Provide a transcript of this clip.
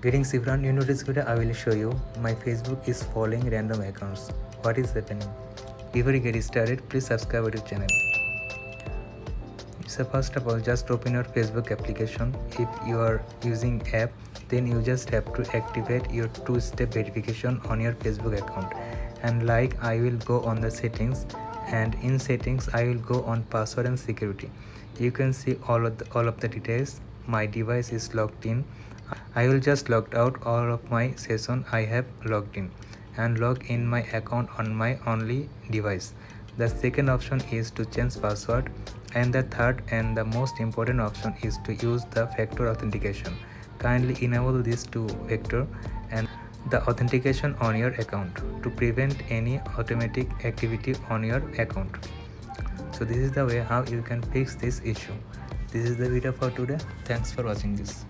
Greetings everyone, in today's video I will show you my Facebook is following random accounts. What is happening? Before you get started, please subscribe to our channel. So first of all, just open your Facebook application. If you are using app, then you just have to activate your two-step verification on your Facebook account. And like I will go on the settings, and in settings I will go on password and security. You can see all of the details. My device is logged in. I will just logged out all of my session I have logged in and log in my account on my only device. The second option is to change password, and the third and the most important option is to use the factor authentication. Kindly enable these two factor and the authentication on your account to prevent any automatic activity on your account. So this is the way how you can fix this issue. This is the video for today. Thanks for watching this.